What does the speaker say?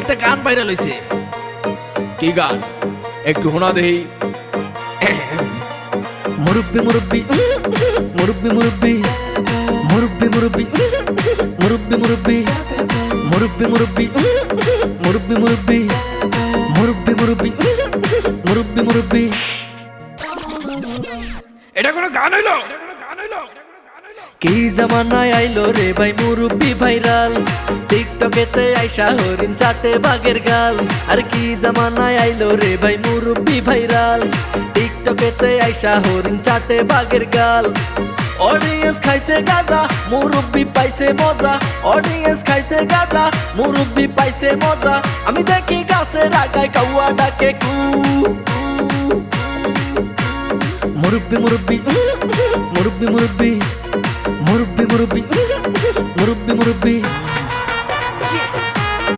একটা গান ভাইরাল হইছে। কি গান একটু শোনা দেই। মুরব্বি মুরব্বি মুরব্বি মুরব্বি মুরব্বি মুরব্বি মুরব্বি মুরব্বি মুরব্বি মুরব্বি মুরব্বি মুরব্বি মুরব্বি মুরব্বি মুরব্বি মুরব্বি। এটা কোনো গান হইলো? কি জামানায় আইলো রে ভাই মুরব্বি ভাইরাল, টিকটকেতে আইসা হরিণ চাটে বাঘের গাল। আর কি জামানায় আইলো রে ভাই মুরব্বি ভাইরাল, টিকটকেতে আইসা হরিণ চাটে বাঘের গাল। অডিয়েন্স খাইছে গাজা, মুরব্বি পাইছে মজা। অডিয়েন্স খাইছে গাজা, মুরব্বি পাইছে মজা। আমি দেখি গাছের আগায় কাউয়া ডাকে কু। মুরব্বি মুরব্বি মুরব্বি মুরব্বি